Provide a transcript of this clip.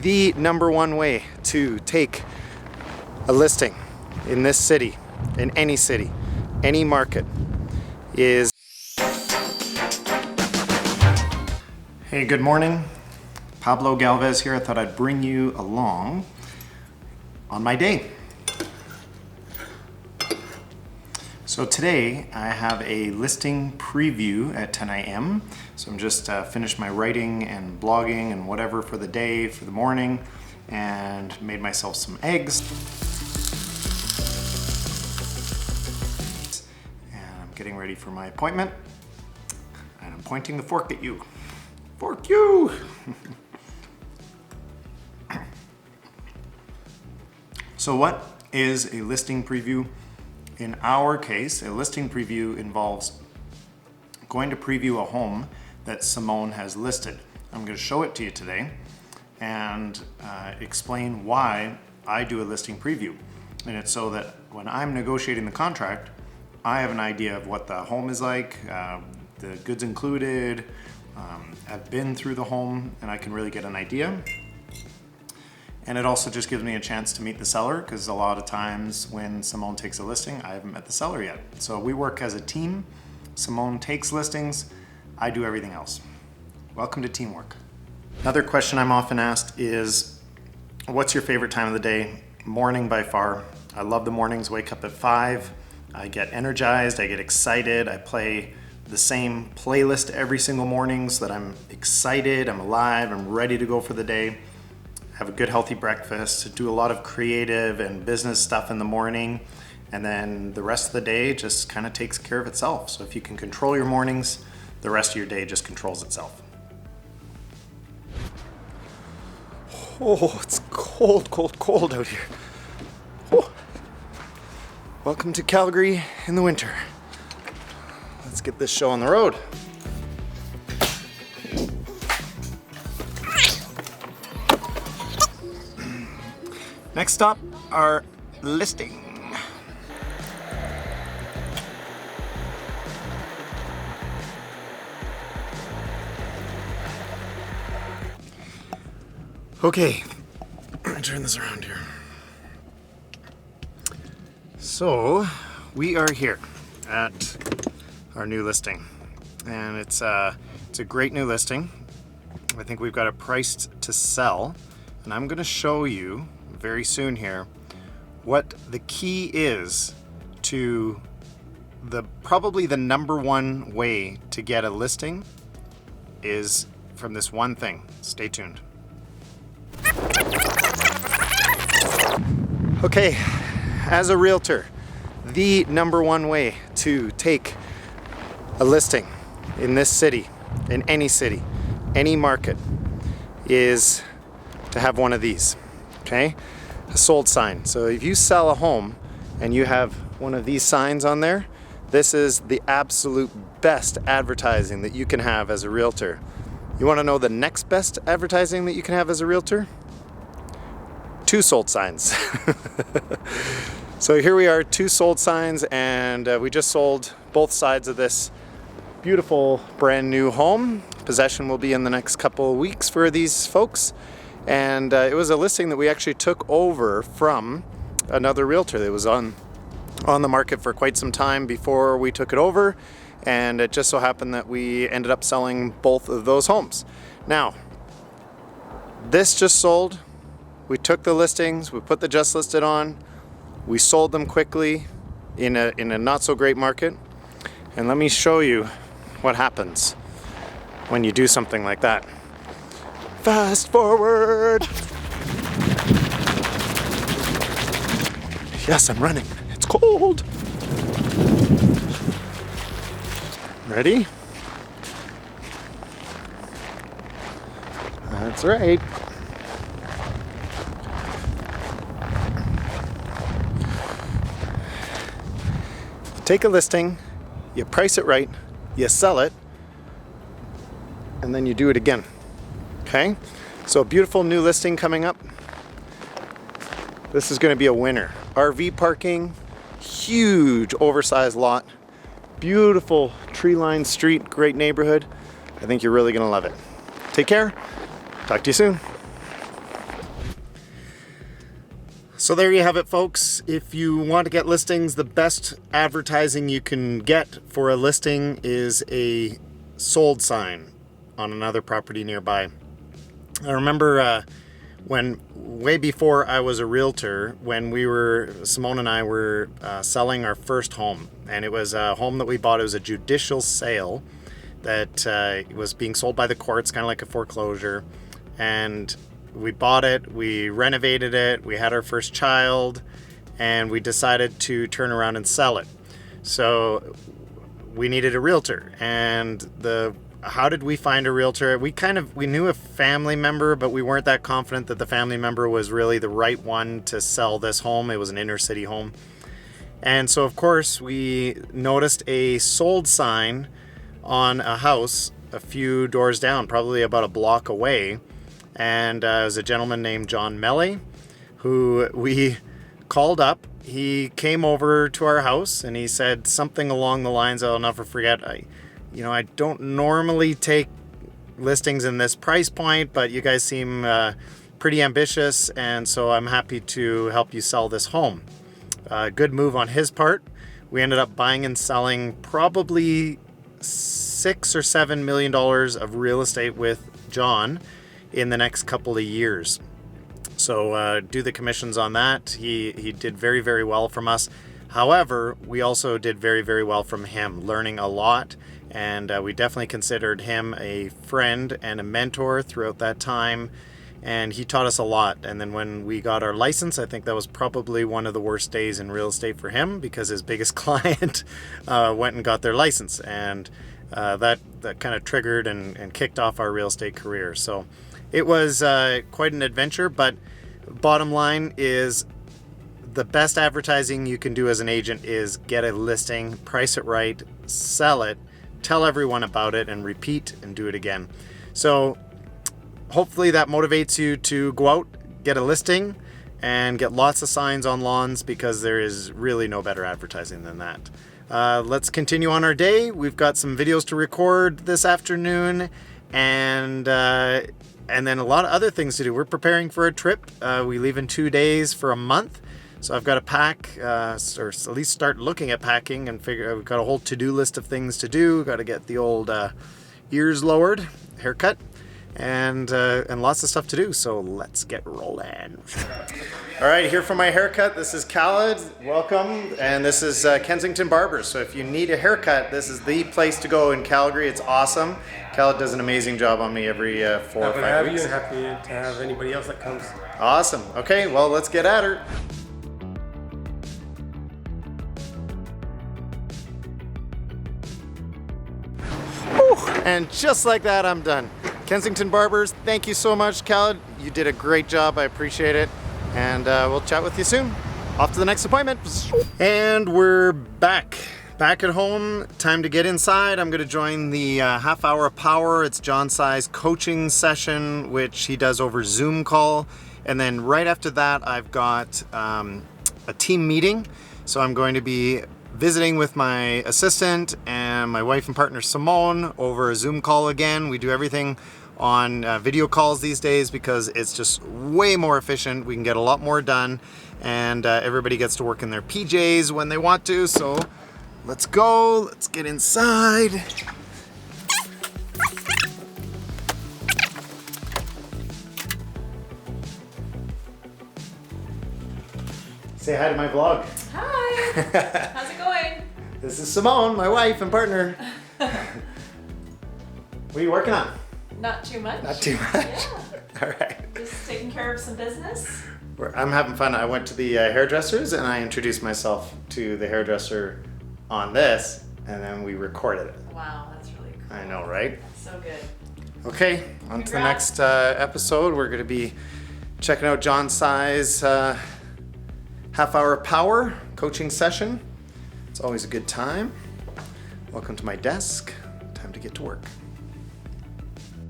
the #1 way to take a listing in this city, in any market is... Hey, good morning. Pablo Galvez here. I thought I'd bring you along on my day. So today I have a listing preview at 10 a.m. So I'm just finished my writing and blogging and whatever for the day, for the morning, and made myself some eggs. And I'm getting ready for my appointment. And I'm pointing the fork at you. Fork you! So what is a listing preview? In our case, a listing preview involves going to preview a home that Simone has listed. I'm going to show it to you today and explain why I do a listing preview. And it's so that when I'm negotiating the contract, I have an idea of what the home is like, the goods included. I've been through the home and I can really get an idea. And it also just gives me a chance to meet the seller, because a lot of times when Simone takes a listing, I haven't met the seller yet. So we work as a team. Simone takes listings, I do everything else. Welcome to teamwork. Another question I'm often asked is, what's your favorite time of the day? Morning by far. I love the mornings, wake up at 5. I get energized, I get excited. I play the same playlist every single morning so that I'm excited, I'm alive, I'm ready to go for the day. Have a good healthy breakfast, do a lot of creative and business stuff in the morning, and then the rest of the day just kind of takes care of itself. So if you can control your mornings, the rest of your day just controls itself. Oh, it's cold, cold, cold out here. Oh. Welcome to Calgary in the winter. Let's get this show on the road. Next stop, our listing. Okay, I'm gonna turn this around here. So, we are here at our new listing, and it's a great new listing. I think we've got it priced to sell, and I'm gonna show you very soon here what the key is to probably the #1 way to get a listing is from this one thing. Stay tuned. Okay, as a realtor, the #1 way to take a listing in this city, in any market, is to have one of these. Okay, a sold sign. So if you sell a home and you have one of these signs on there, this is the absolute best advertising that you can have as a realtor. You want to know the next best advertising that you can have as a realtor? 2 sold signs. So here we are, 2 sold signs, and we just sold both sides of this beautiful brand new home. Possession will be in the next couple of weeks for these folks. And it was a listing that we actually took over from another realtor that was on the market for quite some time before we took it over, and it just so happened that we ended up selling both of those homes. Now, this just sold. We took the listings, we put the just listed on, we sold them quickly in a not so great market. And let me show you what happens when you do something like that. Fast forward. Yes, I'm running. It's cold. Ready? That's right. You take a listing, you price it right, you sell it, and then you do it again. Okay, so a beautiful new listing coming up. This is going to be a winner. RV parking, huge oversized lot, beautiful tree-lined street, great neighborhood. I think you're really going to love it. Take care. Talk to you soon. So there you have it, folks. If you want to get listings, the best advertising you can get for a listing is a sold sign on another property nearby. I remember when way before I was a realtor, when Simone and I were selling our first home, and it was a home that we bought. It was a judicial sale that was being sold by the courts, kind of like a foreclosure, and we bought it, we renovated it, we had our first child, and we decided to turn around and sell it. So we needed a realtor, and how did we find a realtor? We knew a family member, but we weren't that confident that the family member was really the right one to sell this home. It was an inner city home. And so of course we noticed a sold sign on a house a few doors down, probably about a block away. And it was a gentleman named John Melly who we called up. He came over to our house and he said something along the lines, I'll never forget, I don't normally take listings in this price point, but you guys seem pretty ambitious, and so I'm happy to help you sell this home. Good move on his part. We ended up buying and selling probably $6 or $7 million of real estate with John in the next couple of years. So do the commissions on that. He did very, very well from us. However, we also did very, very well from him, learning a lot, and we definitely considered him a friend and a mentor throughout that time, and he taught us a lot. And then when we got our license, I think that was probably one of the worst days in real estate for him, because his biggest client went and got their license, and that kind of triggered and kicked off our real estate career. So it was quite an adventure, but bottom line is the best advertising you can do as an agent is get a listing, price it right, sell it, tell everyone about it, and repeat and do it again. So hopefully that motivates you to go out, get a listing, and get lots of signs on lawns, because there is really no better advertising than that. Let's continue on our day. We've got some videos to record this afternoon, and then a lot of other things to do. We're preparing for a trip. We leave in 2 days for a month. So I've got to pack, or at least start looking at packing, and figure we've got a whole to-do list of things to do. Got to get the old ears lowered, haircut, and lots of stuff to do. So let's get rolling. All right, here for my haircut. This is Khaled. Welcome, and this is Kensington Barbers. So if you need a haircut, this is the place to go in Calgary. It's awesome. Khaled does an amazing job on me every 4 or 5 weeks. Happy to have you, and happy to have anybody else that comes. Awesome. Okay, well, let's get at her. And just like that, I'm done. Kensington Barbers, thank you so much, Khaled. You did a great job. I appreciate it. And we'll chat with you soon. Off to the next appointment. And we're back at home. Time to get inside. I'm going to join the half hour of power. It's John Tsai's coaching session, which he does over Zoom call. And then right after that, I've got a team meeting. So I'm going to be visiting with my assistant and my wife and partner Simone over a Zoom call again. We do everything on video calls these days because it's just way more efficient. We can get a lot more done, and everybody gets to work in their PJs when they want to. So let's go, let's get inside. Say hi to my vlog. Hi! How's it going? This is Simone, my wife and partner. What are you working on? Not too much. Not too much? Yeah. All right. Just taking care of some business. I'm having fun. I went to the hairdressers and I introduced myself to the hairdresser on this, and then we recorded it. Wow, that's really cool. I know, right? So good. Okay, on to the Congrats. next episode. We're going to be checking out John Tsai's half-hour power coaching session. It's always a good time. Welcome to my desk. Time to get to work.